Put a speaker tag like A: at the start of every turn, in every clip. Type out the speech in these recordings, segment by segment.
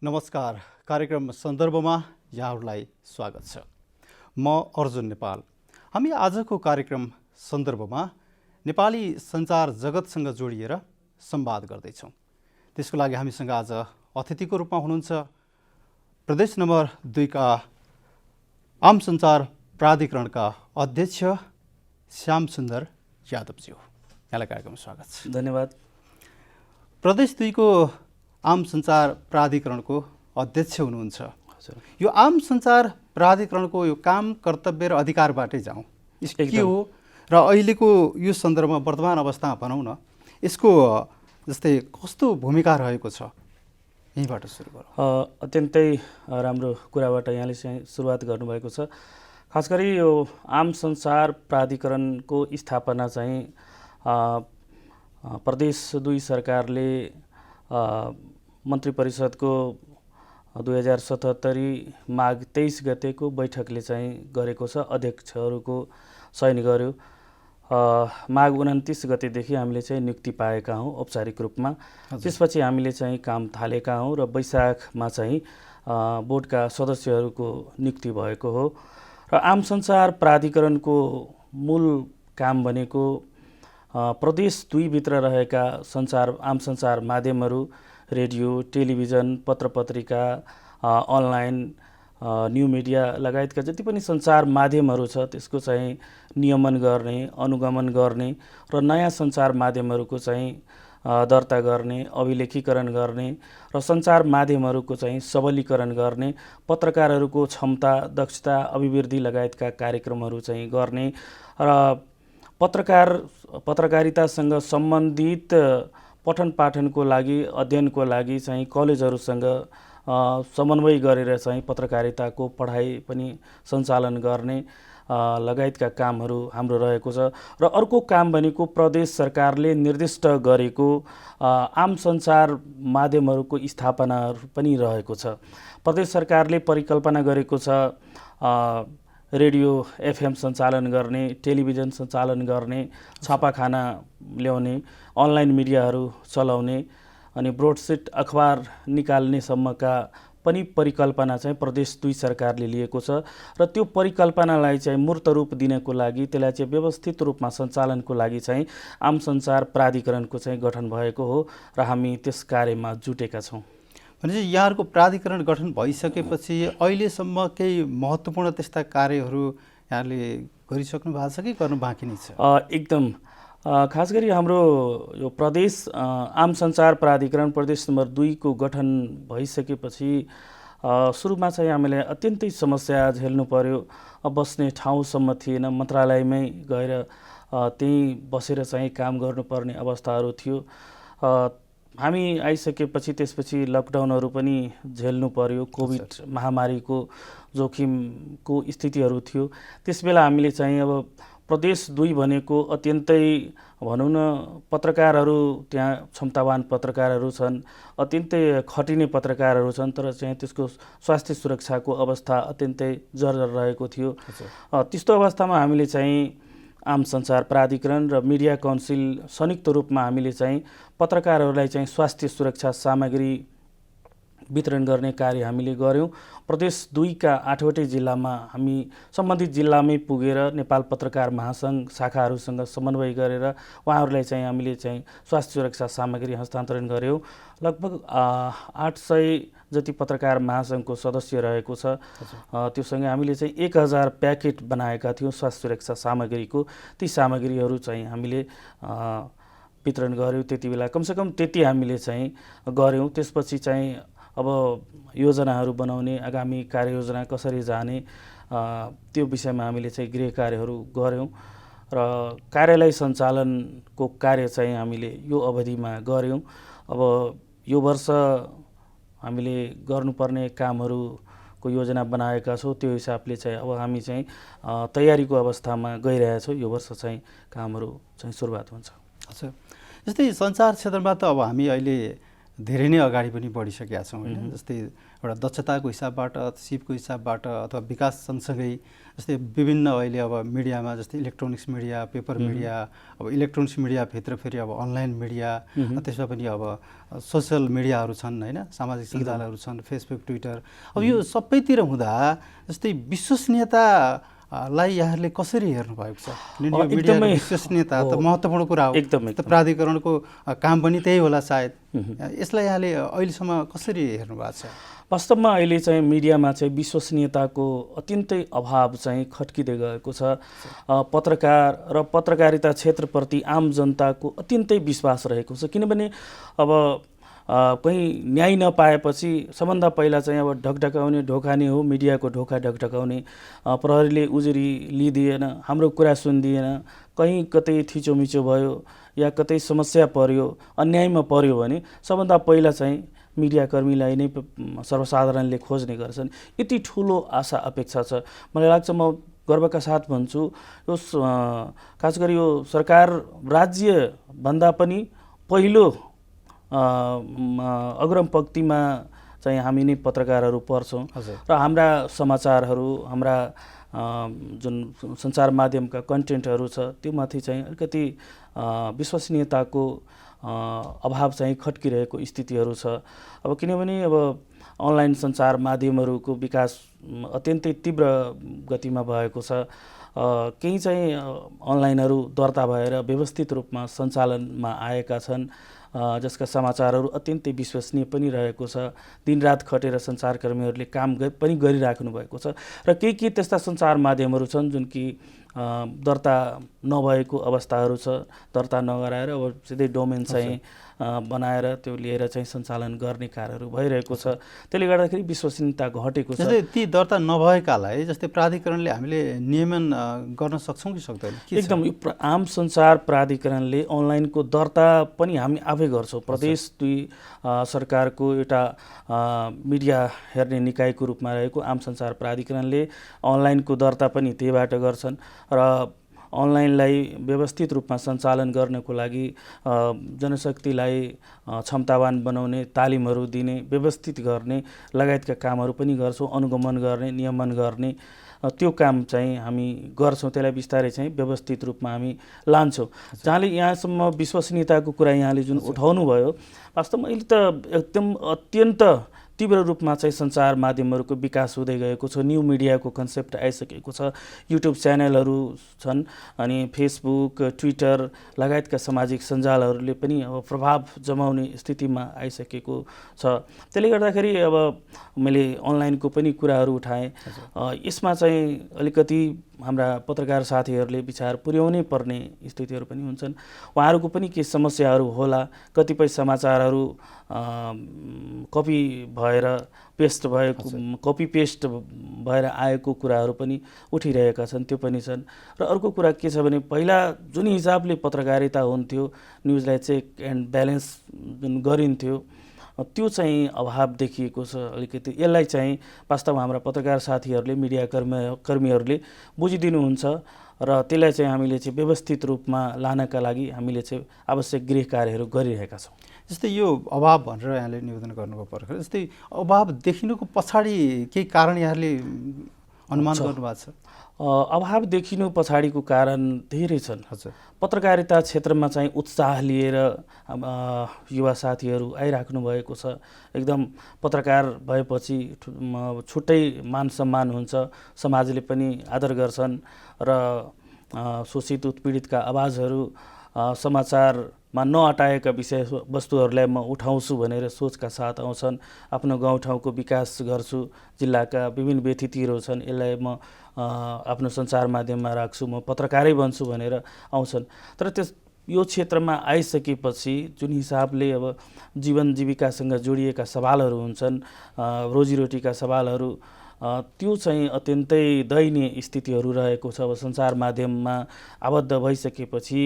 A: नमस्कार। कार्यक्रम सन्दर्भमा यहाँहरूलाई स्वागत छ। म अर्जुन नेपाल। हामी आजको कार्यक्रम सन्दर्भमा नेपाली सञ्चार जगतसँग जोडिएर संवाद गर्दैछौँ। त्यसको लागि हामीसँग आज अतिथिको रूपमा हुनुहुन्छ प्रदेश नम्बर 2 का आम सञ्चार प्राधिकरणका अध्यक्ष श्यामसुन्दर यादवज्यू। यहाँलाई कार्यक्रममा स्वागत छ।
B: धन्यवाद।
A: प्रदेश 2 को आम सञ्चार प्राधिकरणको अध्यक्ष हुनुहुन्छ। यो आम सञ्चार प्राधिकरणको यो काम कर्तव्य र अधिकारबाटै जाउँ। के हो र अहिलेको यो सन्दर्भमा वर्तमान अवस्थामा भनौँ न, यसको जस्तै कस्तो भूमिका रहेको छ, यहीँबाट सुरु गरौँ।
B: अत्यन्तै राम्रो कुराबाट यहाँले चाहिँ सुरुवात गर्नुभएको छ। खास गरी यो आम सञ्चार प्राधिकरणको स्थापना चाहिँ प्रदेश 2 सरकारले मन्त्री परिषदको 2077 माघ 23 गतेको बैठकले चाहिँ गरेको छ। अध्यक्षहरूको चयन गर्यो। माघ 29 गतेदेखि हामीले चाहिँ नियुक्ति पाएका हौँ औपचारिक रूपमा। त्यसपछि हामीले चाहिँ काम थालेका हौँ र वैशाखमा चाहिँ बोर्डका सदस्यहरूको नियुक्ति भएको हो। र आम सञ्चार प्राधिकरणको मूल काम भनेको प्रदेश 2 भित्र रहेका आम सञ्चार माध्यमहरू, रेडियो, टेलिभिजन, पत्रपत्रिका, अनलाइन, न्यू मिडिया लगायतका जति पनि सञ्चार माध्यमहरू छ त्यसको चाहिँ नियमन गर्ने, अनुगमन गर्ने र नयाँ सञ्चार माध्यमहरूको चाहिँ दर्ता गर्ने, अभिलेखीकरण गर्ने र सञ्चार माध्यमहरूको चाहिँ सबलीकरण गर्ने, पत्रकारहरूको क्षमता, दक्षता, अभिवृद्धि लगायतका कार्यक्रमहरू चाहिँ गर्ने र पत्रकारितासँग सम्बन्धित पठन पाठनको लागि, अध्ययनको लागि चाहिँ कलेजहरूसँग समन्वय गरेर चाहिँ पत्रकारिताको पढाइ पनि सञ्चालन गर्ने लगायतका कामहरू हाम्रो रहेको छ। र अर्को काम भनेको प्रदेश सरकारले निर्दिष्ट गरेको आम सञ्चार माध्यमहरूको स्थापनाहरू पनि रहेको छ। प्रदेश सरकारले परिकल्पना गरेको छ रेडियो एफएम सञ्चालन गर्ने, टेलिभिजन सञ्चालन गर्ने, छापाखाना ल्याउने, अनलाइन मिडियाहरू चलाउने अनि ब्रोडसिट अखबार निकाल्नेसम्मका पनि परिकल्पना चाहिँ प्रदेश 2 सरकारले लिएको छ। र त्यो परिकल्पनालाई चाहिँ मूर्त रूप दिनको लागि, त्यसलाई चाहिँ व्यवस्थित रूपमा सञ्चालनको लागि चाहिँ आम सञ्चार प्राधिकरणको चाहिँ गठन भएको हो र हामी त्यस कार्यमा जुटेका छौँ।
A: भनेपछि यहाँहरूको प्राधिकरण गठन भइसकेपछि अहिलेसम्म केही महत्त्वपूर्ण त्यस्ता कार्यहरू यहाँले गरिसक्नु भएको छ कि गर्नु बाँकी नै छ?
B: एकदम। खास गरी हाम्रो यो प्रदेश आम सञ्चार प्राधिकरण प्रदेश नम्बर 2 को गठन भइसकेपछि सुरुमा चाहिँ हामीले अत्यन्तै समस्या झेल्नु पर्यो। बस्ने ठाउँसम्म थिएन, मन्त्रालयमै गएर त्यहीँ बसेर चाहिँ काम गर्नुपर्ने अवस्थाहरू थियो। हामी आइसकेपछि त्यसपछि लकडाउनहरू पनि झेल्नु पर्यो। कोभिड महामारीको जोखिमको स्थितिहरू थियो। त्यसबेला हामीले चाहिँ अब प्रदेश 2 भनेको अत्यन्तै भनौँ न पत्रकारहरू त्यहाँ क्षमतावान पत्रकारहरू छन्, अत्यन्तै खटिने पत्रकारहरू छन्, तर चाहिँ त्यसको स्वास्थ्य सुरक्षाको अवस्था अत्यन्तै जर्जर रहेको थियो। त्यस्तो अवस्थामा हामीले चाहिँ आम सञ्चार प्राधिकरण र मिडिया काउन्सिल संयुक्त रूपमा हामीले चाहिँ पत्रकारहरूलाई चाहिँ स्वास्थ्य सुरक्षा सामग्री वितरण गर्ने कार्य हामीले गऱ्यौँ। प्रदेश 2 का 8वटै जिल्लामा हामी सम्बन्धित जिल्लामै पुगेर नेपाल पत्रकार महासङ्घ शाखाहरूसँग समन्वय गरेर उहाँहरूलाई चाहिँ हामीले चाहिँ स्वास्थ्य सुरक्षा सामग्री हस्तान्तरण गऱ्यौँ। लगभग 800 जति पत्रकार महासङ्घको सदस्य रहेको छ। त्योसँगै हामीले चाहिँ 1000 प्याकेट बनाएका थियौँ स्वास्थ्य सुरक्षा सामग्रीको। ती सामग्रीहरू चाहिँ हामीले वितरण गऱ्यौँ। त्यति बेला कमसेकम त्यति हामीले चाहिँ गऱ्यौँ। त्यसपछि चाहिँ अब योजनाहरू बनाउने, आगामी कार्ययोजना कसरी जाने त्यो विषयमा हामीले चाहिँ गृह कार्यहरू गऱ्यौँ र कार्यालय सञ्चालनको कार्य चाहिँ हामीले यो अवधिमा गऱ्यौँ। अब यो वर्ष हामीले गर्नुपर्ने कामहरूको योजना बनाएका छौँ। त्यो हिसाबले चाहिँ अब हामी चाहिँ तयारीको अवस्थामा गइरहेका छौँ। यो वर्ष चाहिँ कामहरू चाहिँ सुरुवात हुन्छ।
A: हजुर, जस्तै सञ्चार क्षेत्रमा त अब हामी अहिले धेरै नै अगाडि पनि बढिसकेका छौँ होइन। जस्तै एउटा दक्षताको हिसाबबाट, सिपको हिसाबबाट अथवा विकास सँगसँगै जस्तै विभिन्न अहिले अब मिडियामा जस्तै इलेक्ट्रोनिक्स मिडिया, पेपर मिडिया, अब इलेक्ट्रोनिक्स मिडियाभित्र फेरि अब अनलाइन मिडिया, त्यसमा पनि अब सोसियल मिडियाहरू छन् होइन, सामाजिक सञ्जालहरू छन्, फेसबुक, ट्विटर। अब यो सबैतिर हुँदा जस्तै विश्वसनीयता लाई यहाँहरूले कसरी हेर्नु भएको छ? किनभने मिडियाको विश्वसनीयता त महत्त्वपूर्ण कुरा हो, त प्राधिकरणको काम पनि त्यही होला सायद। यसलाई यहाँले अहिलेसम्म कसरी हेर्नु भएको छ?
B: वास्तवमा अहिले चाहिँ मिडियामा चाहिँ विश्वसनीयताको अत्यन्तै अभाव चाहिँ खट्किँदै गएको छ। पत्रकार र पत्रकारिता क्षेत्रप्रति आम जनताको अत्यन्तै विश्वास रहेको छ। किनभने अब कहीँ न्याय नपाएपछि सबभन्दा पहिला चाहिँ अब ढकढकाउने ढोका नै हो, मिडियाको ढोका ढकढकाउने। प्रहरीले उजुरी लिइदिएन, हाम्रो कुरा सुनिदिएन, कहीँ कतै थिचोमिचो भयो या कतै समस्या पर्यो, अन्यायमा पर्यो भने सबभन्दा पहिला चाहिँ मिडियाकर्मीलाई नै सर्वसाधारणले खोज्ने गर्छन्। यति ठुलो आशा अपेक्षा छ। मलाई लाग्छ, म गर्वका साथ भन्छु, यो खास गरी यो सरकार राज्यभन्दा पनि पहिलो अग्रम पंक्तिमा चाहिँ हामी नै पत्रकारहरू पर्छौँ र हाम्रा समाचारहरू, हाम्रा जुन सञ्चार माध्यमका कन्टेन्टहरू छ त्योमाथि चाहिँ अलिकति विश्वसनीयताको अभाव चाहिँ खट्किरहेको स्थितिहरू छ। अब किनभने अब अनलाइन सञ्चार माध्यमहरूको विकास अत्यन्तै तीव्र गतिमा भएको छ। केही चाहिँ अनलाइनहरू दर्ता भएर व्यवस्थित रूपमा सञ्चालनमा आएका छन्, जसका समाचारहरू अत्यन्तै विश्वसनीय पनि रहेको छ। दिनरात खटेर सञ्चारकर्मीहरूले काम पनि गरिराख्नु भएको छ। र केही त्यस्ता सञ्चार माध्यमहरू छन् जुन कि दर्ता नभएको अवस्थाहरू छ, दर्ता नगराएर अब सिधै डोमेन चाहिँ बनाएर त्यो लिएर चाहिँ सञ्चालन गर्ने कार्यहरू भइरहेको छ। त्यसले गर्दाखेरि विश्वसनीयता घटेको छ।
A: जस्तै ती दर्ता नभएकालाई जस्तै प्राधिकरणले हामीले नियमन गर्न सक्छौँ कि सक्दैन?
B: एकदम यो आम सञ्चार प्राधिकरणले अनलाइनको दर्ता पनि हामी आफै गर्छौँ। प्रदेश 2 सरकारको एउटा मिडिया हेर्ने निकायको रूपमा रहेको आम सञ्चार प्राधिकरणले अनलाइनको दर्ता पनि त्यहीबाट गर्छन् र अनलाइनलाई व्यवस्थित रूपमा सञ्चालन गर्नको लागि जनशक्तिलाई क्षमतावान बनाउने, तालिमहरू दिने, व्यवस्थित गर्ने लगायतका कामहरू पनि गर्छौँ। अनुगमन गर्ने, नियमन गर्ने त्यो काम चाहिँ हामी गर्छौँ। त्यसलाई बिस्तारै चाहिँ व्यवस्थित रूपमा हामी लान्छौँ। जहाँले यहाँसम्म विश्वसनीयताको कुरा यहाँले जुन उठाउनु भयो, वास्तवमा अहिले त एकदम अत्यन्त तीव्र रूपमा चाहिँ सञ्चार माध्यमहरूको विकास हुँदै गएको छ। न्यू मिडियाको कन्सेप्ट आइसकेको छ। युट्युब च्यानलहरू छन्, अनि फेसबुक, ट्विटर लगायतका सामाजिक सञ्जालहरूले पनि अब प्रभाव जमाउने स्थितिमा आइसकेको छ। त्यसले गर्दाखेरि अब मैले अनलाइनको पनि कुराहरू उठाएँ। यसमा चाहिँ अलिकति हाम्रा पत्रकार साथीहरूले विचार पुर्याउनै पर्ने स्थितिहरू पनि हुन्छन्। उहाँहरूको पनि केही समस्याहरू होला। कतिपय समाचारहरू कपी भएर पेस्ट भएको, कपी पेस्ट भएर आएको कुराहरू पनि उठिरहेका छन्, त्यो पनि छन्। र अर्को कुरा के छ भने पहिला जुन हिसाबले पत्रकारिता हुन्थ्यो, न्युजलाई चेक एन्ड ब्यालेन्स जुन गरिन्थ्यो, त्यो चाहिँ अभाव देखिएको छ अलिकति। यसलाई चाहिँ वास्तवमा हाम्रा पत्रकार साथीहरूले, मिडिया कर्मीहरूले बुझिदिनुहुन्छ र त्यसलाई चाहिँ हामीले चाहिँ व्यवस्थित रूपमा लानका लागि हामीले चाहिँ आवश्यक गृह कार्यहरू गरिरहेका छौँ।
A: जस्तै यो अभाव भनेर यहाँले निवेदन गर्नुभयो पर्खर, जस्तै अभाव देखिनुको पछाडि केही कारण यहाँले अनुमान गर्नुभएको छ?
B: अभाव देखिनु पछाडिको कारण धेरै छन्। पत्रकारिता क्षेत्रमा चाहिँ उत्साह लिएर युवा साथीहरू आइराख्नु भएको छ। एकदम पत्रकार भएपछि छुट्टै मान सम्मान हुन्छ, समाजले पनि आदर गर्छन् र शोषित उत्पीडितका आवाजहरू, समाचारमा नअटाएका विषय वस्तुहरूलाई म उठाउँछु भनेर सोचका साथ आउँछन्। आफ्नो गाउँठाउँको विकास गर्छु, जिल्लाका विभिन्न व्यथितिहरू छन्, यसलाई म आफ्नो सञ्चार माध्यममा राख्छु, म पत्रकारै बन्छु भनेर आउँछन्। तर यो क्षेत्रमा आइसकेपछि जुन हिसाबले अब जीवन जीविकासँग जोडिएका सवालहरू हुन्छन्, रोजीरोटीका सवालहरू, त्यो चाहिँ अत्यन्तै दयनीय स्थितिहरू रहेको छ। अब सञ्चार माध्यममा आबद्ध भइसकेपछि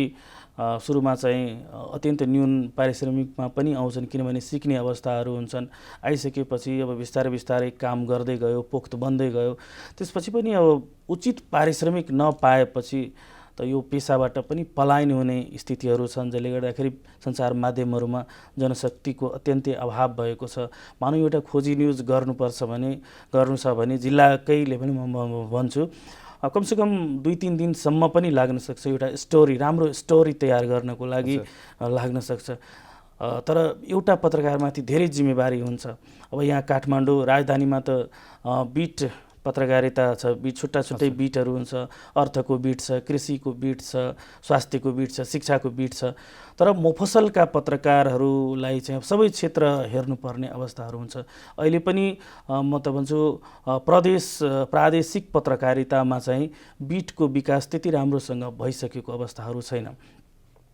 B: सुरुमा चाहिँ अत्यन्त न्यून पारिश्रमिकमा पनि आउँछन्, किनभने सिक्ने अवस्थाहरू हुन्छन्। आइसकेपछि अब बिस्तारै बिस्तारै काम गर्दै गयो, पोख्त बन्दै गयो। त्यसपछि पनि अब उचित पारिश्रमिक नपाएपछि त यो पेसाबाट पनि पलायन हुने स्थितिहरू छन्, जसले गर्दाखेरि सञ्चार माध्यमहरूमा जनशक्तिको अत्यन्तै अभाव भएको छ। मानौँ एउटा खोजी न्युज गर्नु छ भने जिल्लाकैले पनि म भन्छु कमसेकम 2-3 दिनसम्म पनि लाग्न सक्छ। एउटा राम्रो स्टोरी तयार गर्नको लागि लाग्न सक्छ। तर एउटा पत्रकारमाथि धेरै जिम्मेवारी हुन्छ। अब यहाँ काठमाडौँ राजधानीमा त बिट पत्रकारिता छ, छुट्टै बिटहरू हुन्छ। अर्थको बिट छ, कृषिको बिट छ, स्वास्थ्यको बिट छ, शिक्षाको बिट छ। तर मफसलका पत्रकारहरूलाई चाहिँ सबै क्षेत्र हेर्नुपर्ने अवस्थाहरू हुन्छ। अहिले पनि म त भन्छु प्रादेशिक पत्रकारितामा चाहिँ बिटको विकास त्यति राम्रोसँग भइसकेको अवस्थाहरू छैन।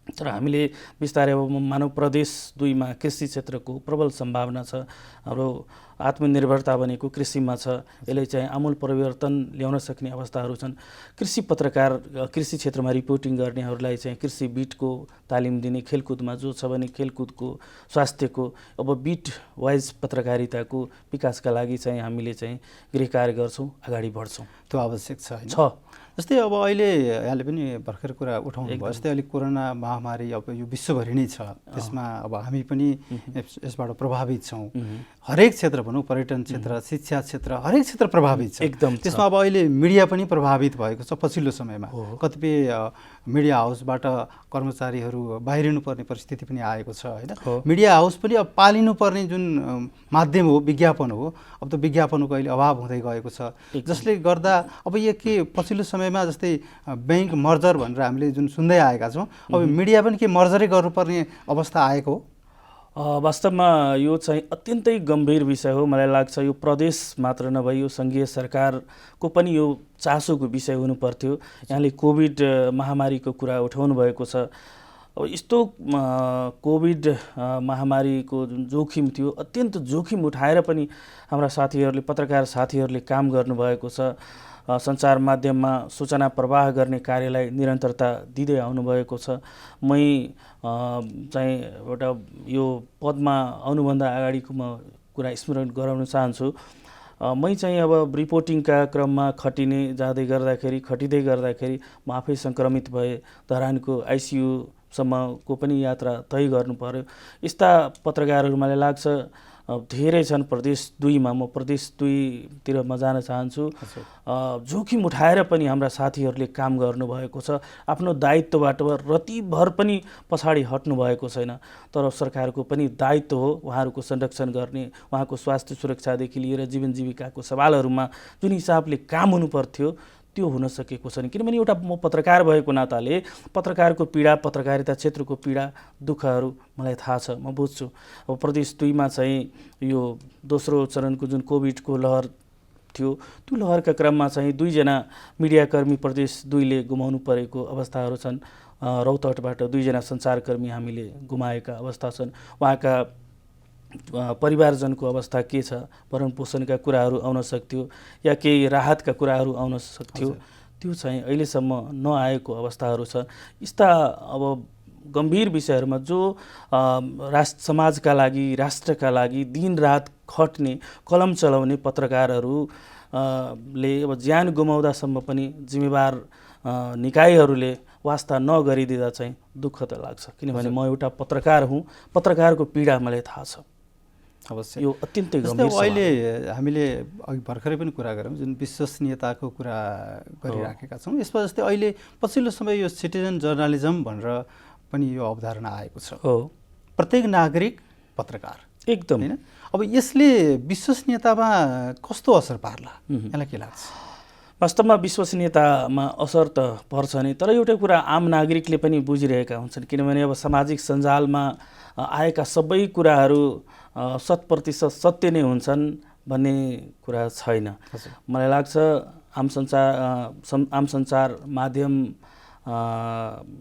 B: तर हामीले बिस्तारै अब मानव प्रदेश 2 मा कृषि क्षेत्रको प्रबल सम्भावना छ। हाम्रो आत्मनिर्भरता भनेको कृषिमा छ। यसले चाहिँ आमूल परिवर्तन ल्याउन सक्ने अवस्थाहरू छन्। कृषि क्षेत्रमा रिपोर्टिङ गर्नेहरूलाई चाहिँ कृषि बिटको तालिम दिने, खेलकुदमा जो छ भने खेलकुदको, स्वास्थ्यको, अब बिट वाइज पत्रकारिताको विकासका लागि चाहिँ हामीले चाहिँ गृह कार्य गर्छौँ, अगाडि बढ्छौँ।
A: त्यो आवश्यक छ। जस्तै अब अहिले यहाँले पनि भर्खर कुरा उठाउनु भयो, जस्तै अहिले कोरोना महामारी अब यो विश्वभरि नै छ। त्यसमा अब हामी पनि यसबाट प्रभावित छौँ। हरेक क्षेत्र भनौँ, पर्यटन क्षेत्र, शिक्षा क्षेत्र, हरेक क्षेत्र प्रभावित छ।
B: एकदम
A: त्यसमा अब अहिले मिडिया पनि प्रभावित भएको छ। पछिल्लो समयमा कतिपय मिडिया हाउसबाट कर्मचारीहरू बाहिरिनु पर्ने परिस्थिति पनि आएको छ होइन। मिडिया हाउस पनि अब पालिनु पर्ने जुन माध्यम हो, विज्ञापन हो, अब त विज्ञापनको अहिले अभाव हुँदै गएको छ। जसले गर्दा अब यो के पछिल्लो समयमा जस्तै बैंक मर्जर भनेर हामीले जुन सुन्दै आएका छौँ, अब मिडिया पनि के मर्जरै गर्नुपर्ने अवस्था आएको हो?
B: वास्तवमा यो चाहिँ अत्यन्तै गम्भीर विषय हो। मलाई लाग्छ यो प्रदेश मात्र नभई यो सङ्घीय सरकारको पनि यो चासोको विषय हुनुपर्थ्यो। यहाँले कोभिड महामारीको कुरा उठाउनु भएको छ। अब यस्तो कोभिड महामारीको जुन जोखिम थियो, अत्यन्त जोखिम उठाएर पनि हाम्रा साथीहरूले, पत्रकार साथीहरूले काम गर्नुभएको छ। सञ्चार माध्यममा सूचना प्रवाह गर्ने कार्यलाई निरन्तरता दिँदै आउनुभएको छ। मै चाहिँ एउटा यो पदमा आउनुभन्दा अगाडिको म कुरा स्मरण गराउन चाहन्छु। मै चाहिँ अब रिपोर्टिङका क्रममा खटिँदै गर्दाखेरि म आफै सङ्क्रमित भए। धरानको आइसियुसम्मको पनि यात्रा तय गर्नु पर्यो। यस्ता पत्रकारहरू मलाई लाग्छ धेरै छन् प्रदेश 2 मा। म प्रदेश 2 तिर म जान चाहन्छु। जोखिम उठाएर पनि हाम्रा साथीहरूले काम गर्नुभएको छ। आफ्नो दायित्वबाट रतिभर पनि पछाडि हट्नु भएको छैन। तर सरकारको पनि दायित्व हो उहाँहरूको संरक्षण गर्ने, उहाँको स्वास्थ्य सुरक्षादेखि लिएर जीवन जीविकाको सवालहरूमा जुन हिसाबले काम हुनुपर्थ्यो त्यो हुन सकेको छैन। किनभने एउटा म पत्रकार भएको नाताले पत्रकारको पीडा, पत्रकारिता क्षेत्रको पीडा, दुःखहरू मलाई थाहा छ, म बुझ्छु। अब प्रदेश 2 मा चाहिँ यो दोस्रो चरणको जुन कोभिडको लहर थियो, त्यो लहरका क्रममा चाहिँ 2 जना मिडियाकर्मी प्रदेश 2 ले गुमाउनु परेको अवस्थाहरू छन्। रौतहटबाट 2 जना सञ्चारकर्मी हामीले गुमाएका अवस्था छन्। उहाँका परिवारजनको अवस्था के छ, भरण पोषणका कुराहरू आउन सक्थ्यो या केही राहतका कुराहरू आउन सक्थ्यो, त्यो चाहिँ अहिलेसम्म नआएको अवस्थाहरू छ। यस्ता अब गम्भीर विषयहरूमा जो समाजका लागि, राष्ट्रका लागि दिनरात खट्ने, कलम चलाउने पत्रकारहरूले अब ज्यान गुमाउँदासम्म पनि जिम्मेवार निकायहरूले वास्ता नगरिदिँदा चाहिँ दुःख त लाग्छ। किनभने म एउटा पत्रकार हुँ, पत्रकारको पीडा मलाई थाहा छ।
A: अवश्य
B: यो अत्यन्तै गम्भीर।
A: अहिले हामीले अघि भर्खरै पनि कुरा गऱ्यौँ, जुन विश्वसनीयताको कुरा गरिराखेका छौँ। यसमा जस्तै अहिले पछिल्लो समय यो सिटिजन जर्नलिजम भनेर पनि यो अवधारणा आएको छ। प्रत्येक नागरिक पत्रकार
B: एकदम
A: हैन। अब यसले विश्वसनीयतामा कस्तो असर पार्ला, यहाँलाई के लाग्छ?
B: वास्तवमा विश्वसनीयतामा असर त पर्छ नै, तर एउटा कुरा आम नागरिकले पनि बुझिरहेका हुन्छन्। किनभने अब सामाजिक सञ्जालमा आएका सबै कुराहरू 100% सत्य नै हुन्छन् भन्ने कुरा छैन। मलाई लाग्छ आम सञ्चार माध्यम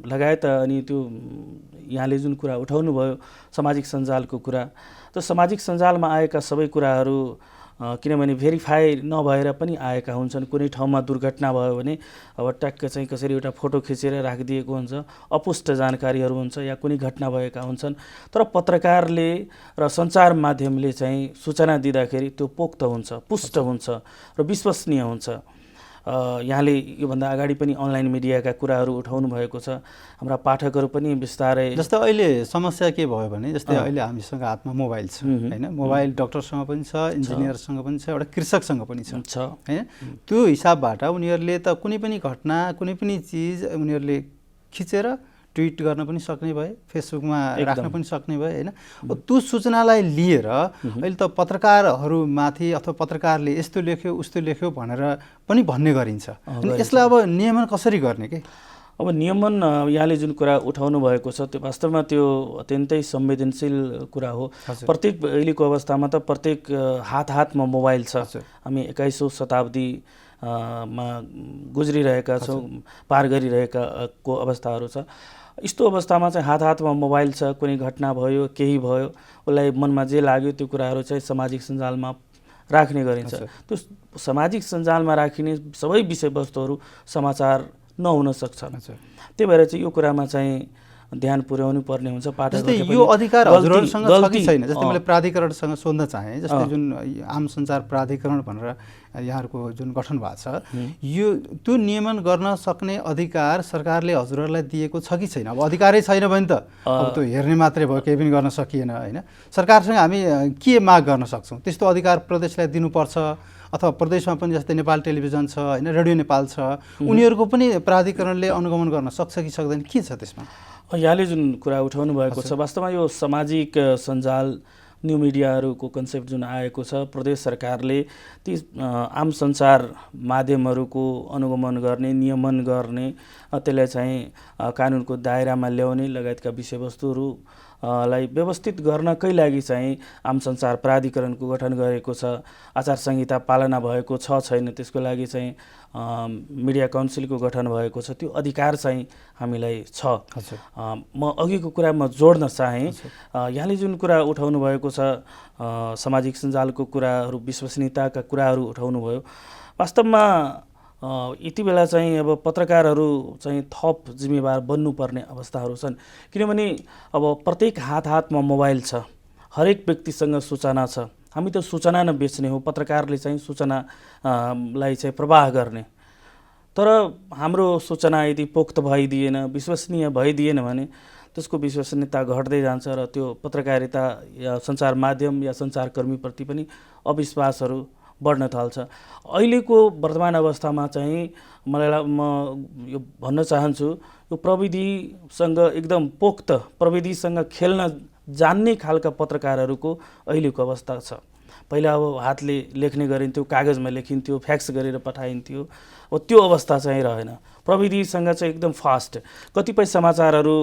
B: लगायत अनि त्यो यहाँले जुन कुरा उठाउनु भयो सामाजिक सञ्जालको कुरा, त सामाजिक सञ्जालमा आएका सबै कुराहरू किनभने भेरिफाई नभएर पनि आएका हुन्छन्। कुनै ठाउँमा दुर्घटना भयो भने अब ट्याक्क चाहिँ कसरी एउटा फोटो खिचेर राखिदिएको हुन्छ, अपुष्ट जानकारीहरू हुन्छ या कुनै घटना भएका हुन्छन्। तर पत्रकारले र सञ्चार माध्यमले चाहिँ सूचना दिँदाखेरि त्यो पोख्त हुन्छ, पुष्ट हुन्छ र विश्वसनीय हुन्छ। यहाँले योभन्दा अगाडि पनि अनलाइन मिडियाका कुराहरू उठाउनु भएको छ। हाम्रा पाठकहरू पनि बिस्तारै
A: जस्तै अहिले समस्या के भयो भने जस्तै अहिले हामीसँग हातमा मोबाइल छ हैन, मोबाइल डक्टरसँग पनि छ, इन्जिनियरसँग पनि छ, एउटा कृषकसँग पनि छ हैन। त्यो हिसाबबाट उनीहरूले त कुनै पनि घटना कुनै पनि चिज उनीहरूले खिचेर ट्विट गर्न पनि सक्ने भए, फेसबुकमा राख्न पनि सक्ने भए हैन। त्यो सूचनालाई लिएर अहिले त पत्रकारहरूमाथि अथवा पत्रकारले यस्तो लेख्यो उस्तो लेख्यो भनेर पनि भन्ने गरिन्छ। यसलाई अब नियमन कसरी गर्ने के?
B: अब नियमन यहाँले जुन कुरा उठाउनु भएको छ त्यो वास्तवमा त्यो अत्यन्तै संवेदनशील कुरा हो। प्रत्येक अहिलेको अवस्थामा त प्रत्येक हातमा मोबाइल छ। हामी 21औं शताब्दी मा गुज्रिरहेका छौँ, पार गरिरहेका को अवस्थाहरू छ। यस्तो अवस्थामा चाहिँ हातमा मोबाइल छ, कुनै घटना भयो केही भयो उसलाई मनमा जे लाग्यो त्यो कुराहरू चाहिँ सामाजिक सञ्जालमा राख्ने गरिन्छ। त्यो सामाजिक सञ्जालमा राखिने सबै विषयवस्तुहरू समाचार नहुन सक्छ। त्यही भएर चाहिँ यो कुरामा चाहिँ ध्यान पुर्याउनु पर्ने हुन्छ।
A: पाठकहरूले यो अधिकार हजुरहरूसँग छ कि छैन? जस्तै मैले प्राधिकरणसँग सोध्न चाहेँ, जस्तै जुन आम सञ्चार प्राधिकरण भनेर यहाँहरूको जुन गठन भएको छ, यो त्यो नियमन गर्न सक्ने अधिकार सरकारले हजुरहरूलाई दिएको छ कि छैन? अब अधिकारै छैन भने त अब त्यो हेर्ने मात्रै भयो, केही पनि गर्न सकिएन हैन। सरकारसँग हामी के माग गर्न सक्छौँ? त्यस्तो अधिकार प्रदेशलाई दिनुपर्छ अथवा प्रदेशमा पनि जस्तै नेपाल टेलिभिजन छ हैन, रेडियो नेपाल छ, उनीहरूको पनि प्राधिकरणले अनुगमन गर्न सक्छ कि सक्दैन, के छ त्यसमा?
B: यहाँले जुन कुरा उठाउनु भएको छ वास्तवमा यो सामाजिक सञ्जाल न्यू मिडियाहरूको कन्सेप्ट जुन आएको छ, प्रदेश सरकारले ती आम सञ्चार माध्यमहरूको अनुगमन गर्ने, नियमन गर्ने, त्यसलाई चाहिँ कानुनको दायरामा ल्याउने लगायतका विषयवस्तुहरू लाई व्यवस्थित गर्नकै लागि चाहिँ आम सञ्चार प्राधिकरणको गठन गरेको छ। आचार संहिता पालना भएको छ छैन त्यसको लागि चाहिँ मिडिया काउन्सिलको गठन भएको छ। त्यो अधिकार चाहिँ हामीलाई छ। म अघिको कुरामा जोड्न चाहेँ, यहाँले जुन कुरा उठाउनु भएको छ सामाजिक सञ्जालको कुराहरू, विश्वसनीयताका कुराहरू उठाउनु भयो। वास्तवमा यति बेला चाहिँ अब पत्रकारहरू चाहिँ थप जिम्मेवार बन्नुपर्ने अवस्थाहरू छन्। किनभने अब प्रत्येक हातमा मोबाइल छ, हरेक व्यक्तिसँग सूचना छ। हामी त सूचना न बेच्ने हो, पत्रकारले चाहिँ सूचना लाई चाहिँ प्रवाह गर्ने। तर हाम्रो सूचना यदि पोख्त भइदिएन, विश्वसनीय भइदिएन भने त्यसको विश्वसनीयता घट्दै जान्छ र त्यो पत्रकारिता या सञ्चार माध्यम या सञ्चारकर्मीप्रति पनि अविश्वासहरू बढ्न थाल्छ। अहिलेको वर्तमान अवस्थामा चाहिँ म यो भन्न चाहन्छु, यो प्रविधिसँग एकदम पोख्त प्रविधिसँग खेल्न जान्ने खालका पत्रकारहरूको अहिलेको अवस्था छ। पहिला अब हातले लेख्ने गरिन्थ्यो, कागजमा लेखिन्थ्यो, फ्याक्स गरेर पठाइन्थ्यो। अब त्यो अवस्था चाहिँ रहेन। प्रविधिसँग चाहिँ एकदम फास्ट कतिपय समाचारहरू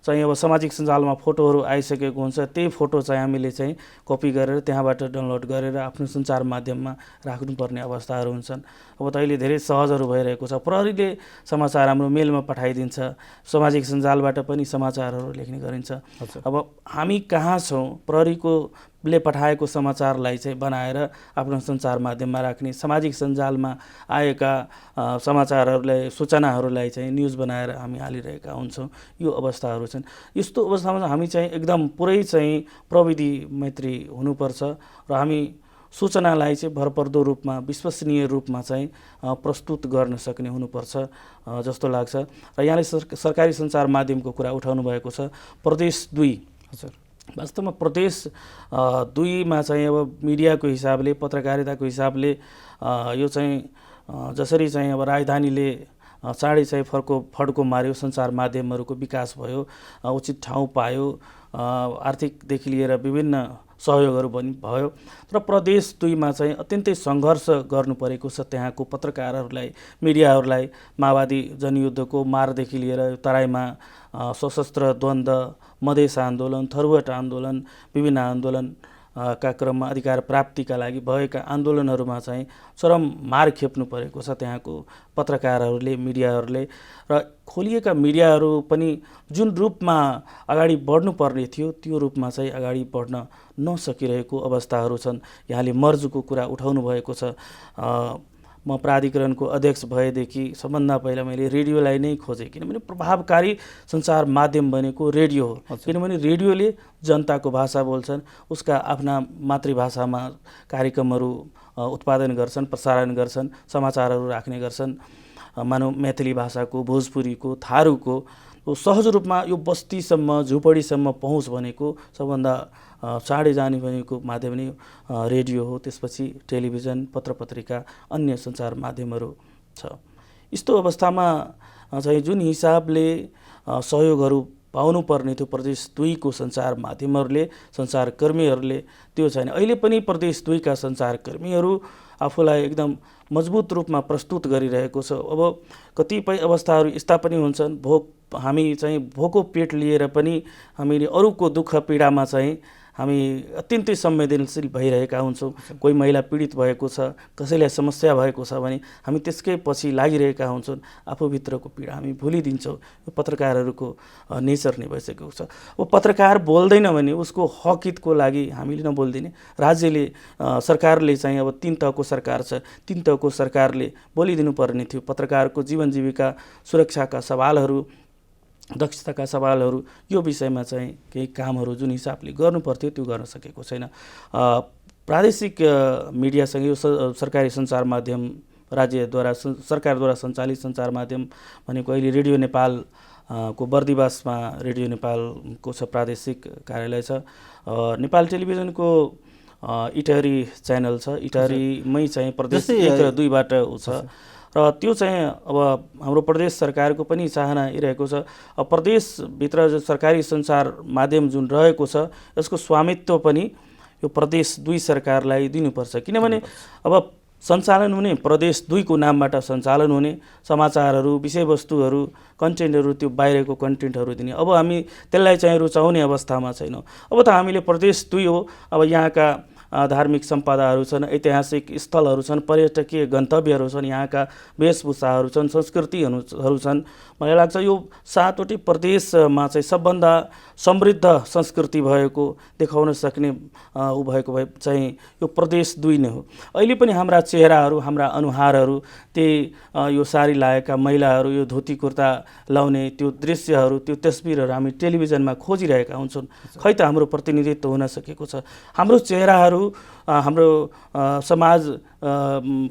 B: चाहिँ अब सामाजिक सञ्जालमा फोटोहरू आइसकेको हुन्छ, त्यही फोटो चाहिँ हामीले चाहिँ कपी गरेर त्यहाँबाट डाउनलोड गरेर आफ्नो सञ्चार माध्यममा राख्नुपर्ने अवस्थाहरू हुन्छन्। अब त अहिले धेरै सहजहरू भइरहेको छ। प्रहरीले समाचार हाम्रो मेलमा पठाइदिन्छ, सामाजिक सञ्जालबाट पनि समाचारहरू लेख्ने गरिन्छ। अब हामी कहाँ छौँ? प्रहरीले पठाएको समाचारलाई चाहिँ बनाएर आफ्नो सञ्चार माध्यममा राख्ने, सामाजिक सञ्जालमा आएका समाचारहरूलाई, सूचनाहरूलाई चाहिँ न्युज बनाएर हामी हालिरहेका हुन्छौँ। यो अवस्थाहरू छन्। यस्तो अवस्थामा हामी चाहिँ एकदम पुरै चाहिँ प्रविधि मैत्री हुनुपर्छ र हामी सूचनालाई चाहिँ भरपर्दो रूपमा, विश्वसनीय रूपमा चाहिँ प्रस्तुत गर्न सक्ने हुनुपर्छ जस्तो लाग्छ। र यहाँले सरकारी सञ्चार माध्यमको कुरा उठाउनु भएको छ। प्रदेश 2 वास्तवमा प्रदेश 2 मा चाहिँ अब मिडियाको हिसाबले, पत्रकारिताको हिसाबले यो चाहिँ जसरी चाहिँ अब राजधानीले चाँडै चाहिँ फड्को मार्यो, सञ्चार माध्यमहरूको विकास भयो, उचित ठाउँ पायो, आर्थिकदेखि लिएर विभिन्न सहयोगहरू पनि भयो। तर प्रदेश 2 मा चाहिँ अत्यन्तै सङ्घर्ष गर्नु परेको छ त्यहाँको पत्रकारहरूलाई, मिडियाहरूलाई। माओवादी जनयुद्धको मारदेखि लिएर तराईमा सशस्त्र द्वन्द्व, मधेस आन्दोलन, थरुवाट आन्दोलन, विभिन्न आन्दोलन का क्रममा अधिकार प्राप्तिका लागि भएका आन्दोलनहरूमा चाहिँ चरम मार खेप्नु परेको छ त्यहाँको पत्रकारहरूले, मिडियाहरूले। र खोलिएका मिडियाहरू पनि जुन रूपमा अगाडि बढ्नुपर्ने थियो त्यो रूपमा चाहिँ अगाडि बढ्न नसकिरहेको अवस्थाहरू छन्। यहाँले मर्जुको कुरा उठाउनु भएको छ। म प्राधिकरणको अध्यक्ष भएदेखि सबभन्दा पहिला मैले रेडियोलाई नै खोजेँ, किनभने प्रभावकारी सञ्चार माध्यम भनेको रेडियो हो। किनभने रेडियोले जनताको भाषा बोल्छन्, उसका आफ्ना मातृभाषामा कार्यक्रमहरू उत्पादन गर्छन्, प्रसारण गर्छन्, समाचारहरू राख्ने गर्छन्। मानव मैथिली भाषाको, भोजपुरीको, थारूको सहज रूपमा यो बस्तीसम्म, झुपडीसम्म पहुँच भनेको सबभन्दा चाँडै जाने भनेको माध्यम नै रेडियो हो। त्यसपछि टेलिभिजन, पत्रपत्रिका, अन्य सञ्चार माध्यमहरू छ। यस्तो अवस्थामा चाहिँ जुन हिसाबले सहयोगहरू पाउनुपर्ने थियो प्रदेश 2 को सञ्चार माध्यमहरूले, सञ्चारकर्मीहरूले, त्यो छैन। अहिले पनि प्रदेश 2 का सञ्चारकर्मीहरू आफूलाई एकदम मजबुत रूपमा प्रस्तुत गरिरहेको छ। अब कतिपय अवस्थाहरू यस्ता पनि हुन्छन्, हामी चाहिँ भोको पेट लिएर पनि हामीले अरूको दुःख पीडामा चाहिँ हामी अत्यन्तै संवेदनशील भइरहेका हुन्छौँ। कोही महिला पीडित भएको छ, कसैलाई समस्या भएको छ भने हामी त्यसकै पछि लागिरहेका हुन्छौँ। आफूभित्रको पीडा हामी भुलिदिन्छौँ। यो पत्रकारहरूको नेचर नै भइसकेको छ। अब पत्रकार बोल्दैन भने उसको हक हितको लागि हामीले नबोलिदिने। राज्यले, सरकारले चाहिँ अब 3 तहको सरकार छ, 3 तहको सरकारले बोलिदिनु पर्ने थियो। पत्रकारको जीवन जीविका सुरक्षाका सवालहरू, दक्षताका सवालहरू, यो विषयमा चाहिँ केही कामहरू जुन हिसाबले गर्नुपर्थ्यो त्यो गर्न सकेको छैन। प्रादेशिक मिडियासँग यो सरकारी सञ्चार माध्यम, राज्यद्वारा सरकारद्वारा सञ्चालित सञ्चार माध्यम भनेको अहिले रेडियो नेपाल को बर्दिवासमा रेडियो नेपालको छ प्रादेशिक कार्यालय छ। नेपाल टेलिभिजनको इटहरी च्यानल छ, इटहरीमै चाहिँ प्रदेश 1 र 2 बाट छ। र त्यो चाहिँ अब हाम्रो प्रदेश सरकारको पनि चाहना यही रहेको छ, प्रदेशभित्र जो सरकारी सञ्चार माध्यम जुन रहेको छ यसको स्वामित्व पनि यो प्रदेश 2 सरकारलाई दिनुपर्छ। किनभने अब सञ्चालन हुने प्रदेश 2 को नामबाट सञ्चालन हुने समाचारहरू, विषयवस्तुहरू, कन्टेन्टहरू, त्यो बाहिरको कन्टेन्टहरू दिने। अब हामी त्यसलाई चाहिँ रुचाउने अवस्थामा छैनौँ। अब त हामीले प्रदेश 2 हो, अब यहाँका धार्मिक सम्पदाहरू छन्, ऐतिहासिक स्थलहरू छन्, पर्यटकीय गन्तव्यहरू छन्, यहाँका वेशभूषाहरू छन्, संस्कृतिहरू छन्। मलाई लाग्छ यो 7 वटै प्रदेशमा चाहिँ सबभन्दा समृद्ध संस्कृति भएको, देखाउन सक्ने भएको भए चाहिँ यो प्रदेश 2 नै हो। अहिले पनि हाम्रा चेहराहरू, हाम्रा अनुहारहरू, त्यही यो साडी लगाएका महिलाहरू, यो धोती कुर्ता लाउने त्यो दृश्यहरू, त्यो तस्बिरहरू हामी टेलिभिजनमा खोजिरहेका हुन्छौँ। खै त हाम्रो प्रतिनिधित्व हुन सकेको छ? हाम्रो चेहराहरू, हाम्रो समाज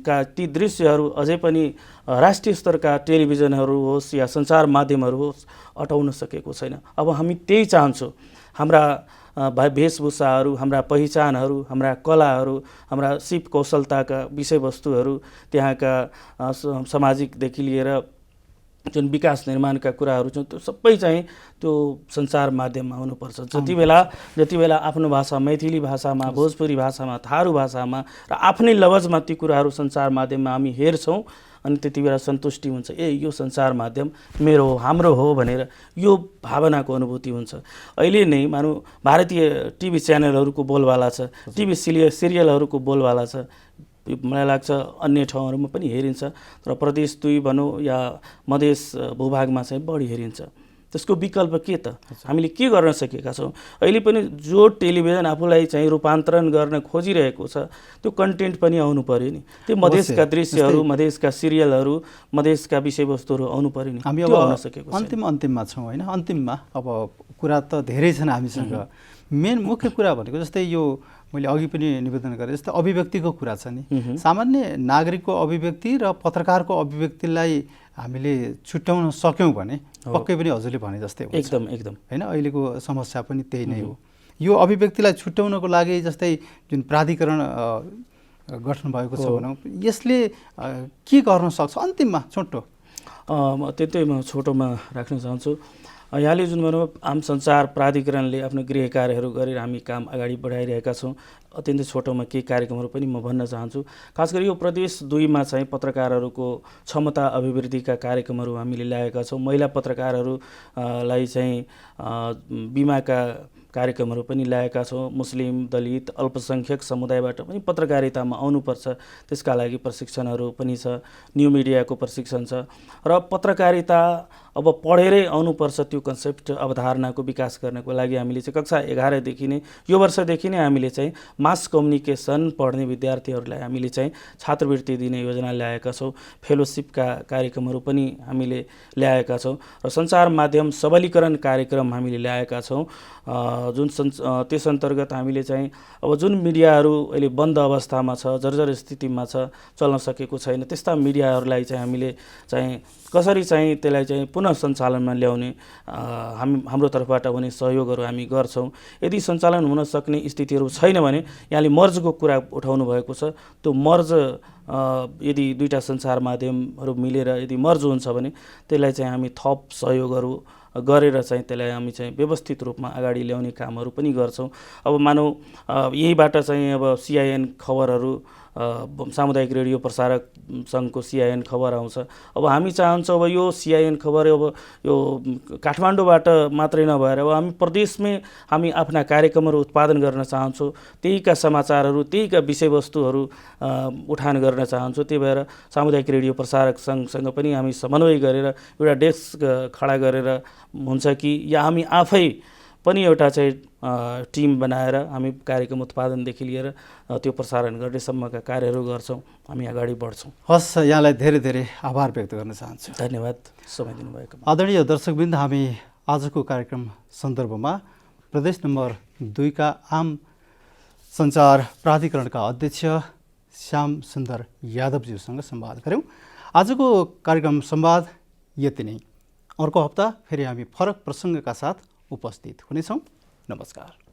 B: का ती दृश्यहरू अझै पनि राष्ट्रिय स्तरका टेलिभिजनहरू होस् या सञ्चार माध्यमहरू होस् अटाउन सकेको छैन। अब हामी त्यही चाहन्छौँ। हाम्रा वेशभूषाहरू, हाम्रा पहिचानहरू, हाम्रा कलाहरू, हाम्रा सिप कौशलताका विषयवस्तुहरू, त्यहाँका सामाजिकदेखि लिएर जुन विकास निर्माणका कुराहरू छन् त्यो सबै चाहिँ त्यो सञ्चार माध्यममा आउनुपर्छ। जति बेला आफ्नो भाषा, मैथिली भाषामा, भोजपुरी भाषामा, थारू भाषामा र आफ्नै लवजमा ती कुराहरू सञ्चार माध्यममा हामी हेर्छौँ अनि त्यति बेला सन्तुष्टि हुन्छ। यो सञ्चार माध्यम मेरो हो, हाम्रो हो भनेर यो भावनाको अनुभूति हुन्छ। अहिले नै मानौँ भारतीय टिभी च्यानलहरूको बोलबाला छ, टिभी सिरियलहरूको बोलबाला छ। मलाई लाग्छ अन्य ठाउँहरूमा पनि हेरिन्छ, तर प्रदेश 2 भनौँ या मधेस भूभागमा चाहिँ बढी हेरिन्छ। त्यसको विकल्प के त? हामीले के गर्न सकेका छौँ? अहिले पनि जो टेलिभिजन आफूलाई चाहिँ रूपान्तरण गर्न खोजिरहेको छ त्यो कन्टेन्ट पनि आउनु पर्यो नि। त्यो मधेसका दृश्यहरू, मधेसका सिरियलहरू, मधेसका विषयवस्तुहरू आउनु पर्यो नि।
A: हामी अब आउन सकेको छैन। अन्तिममा छौँ होइन? अन्तिममा अब कुरा त धेरै छन् हामीसँग। मेन मुख्य कुरा भनेको जस्तै यो मैले अघि पनि निवेदन गरेँ जस्तै अभिव्यक्तिको कुरा छ नि। सामान्य नागरिकको अभिव्यक्ति र पत्रकारको अभिव्यक्तिलाई हामीले छुट्याउन सक्यौँ भने पक्कै पनि हजुरले भने जस्तै हुन्छ।
B: एकदम
A: होइन, अहिलेको समस्या पनि त्यही नै हो। यो अभिव्यक्तिलाई छुट्याउनको लागि जस्तै जुन प्राधिकरण गठन भएको छ भनौँ, यसले के गर्न सक्छ? अन्तिममा छोटो
B: त्यतै म छोटोमा राख्न चाहन्छु। यहाँले जुन भनौँ आम सञ्चार प्राधिकरणले आफ्नो गृह कार्यहरू गरेर हामी काम अगाडि बढाइरहेका छौँ। अत्यन्तै छोटोमा केही कार्यक्रमहरू पनि म भन्न चाहन्छु। खास गरी यो प्रदेश 2 मा चाहिँ पत्रकारहरूको क्षमता अभिवृद्धिका कार्यक्रमहरू हामीले ल्याएका छौँ। महिला पत्रकारहरूलाई चाहिँ बिमाका कार्यक्रमहरू पनि ल्याएका छौँ। मुस्लिम, दलित, अल्पसङ्ख्यक समुदायबाट पनि पत्रकारितामा आउनुपर्छ, त्यसका लागि प्रशिक्षणहरू पनि छ। न्यू मिडियाको प्रशिक्षण छ र पत्रकारिता अब पढेरै आउनुपर्छ त्यो कन्सेप्ट अवधारणाको विकास गर्नको लागि हामीले चाहिँ कक्षा 11 देखि नै यो वर्षदेखि नै हामीले चाहिँ मास कम्युनिकेसन पढ्ने विद्यार्थीहरूलाई हामीले चाहिँ छात्रवृत्ति दिने योजना ल्याएका छौँ। फेलोसिपका कार्यक्रमहरू पनि हामीले ल्याएका छौँ र सञ्चार माध्यम सबलीकरण कार्यक्रम हामीले ल्याएका छौँ। जुन त्यस अन्तर्गत हामीले चाहिँ अब जुन मिडियाहरू अहिले बन्द अवस्थामा छ, जर्जर स्थितिमा छ, चल्न सकेको छैन, त्यस्ता मिडियाहरूलाई चाहिँ हामीले चाहिँ कसरी चाहिँ त्यसलाई चाहिँ पुनः सञ्चालनमा ल्याउने हाम्रो तर्फबाट हुने सहयोगहरू हामी गर्छौँ। यदि सञ्चालन हुन सक्ने स्थितिहरू छैन भने यहाँले मर्जको कुरा उठाउनु भएको छ, त्यो मर्ज यदि दुईटा सञ्चार माध्यमहरू मिलेर यदि मर्ज हुन्छ भने त्यसलाई चाहिँ हामी थप सहयोगहरू गरेर चाहिँ त्यसलाई हामी चाहिँ व्यवस्थित रूपमा अगाडि ल्याउने कामहरू पनि गर्छौँ। अब मानौँ यहीबाट चाहिँ अब CIN खबरहरू सामुदायिक रेडियो प्रसारक सङ्घको CIN खबर आउँछ। अब हामी चाहन्छौँ अब यो CIN खबर अब यो काठमाडौँबाट मात्रै नभएर अब हामी प्रदेशमै हामी आफ्ना कार्यक्रमहरू उत्पादन गर्न चाहन्छौँ, त्यहीका समाचारहरू, त्यहीका विषयवस्तुहरू उठान गर्न चाहन्छौँ। त्यही भएर सामुदायिक रेडियो प्रसारक सङ्घसँग पनि हामी समन्वय गरेर एउटा डेस्क खडा गरेर हुन्छ कि या हामी आफै पनि एउटा चाहिँ टिम बनाएर हामी कार्यक्रम उत्पादनदेखि लिएर त्यो प्रसारण गर्नेसम्मका कार्यहरू गर्छौँ, हामी अगाडि बढ्छौँ।
A: हस्, यहाँलाई धेरै धेरै आभार व्यक्त गर्न चाहन्छु।
B: धन्यवाद समय दिनुभएको।
A: आदरणीय दर्शकवृन्द, हामी आजको कार्यक्रम सन्दर्भमा प्रदेश नम्बर 2 का आम सञ्चार प्राधिकरणका अध्यक्ष श्याम सुन्दर यादवज्यूसँग संवाद गऱ्यौँ। आजको कार्यक्रम संवाद यति नै। अर्को हप्ता फेरि हामी फरक प्रसङ्गका साथ उपस्थित हुनेछौँ। नमस्कार।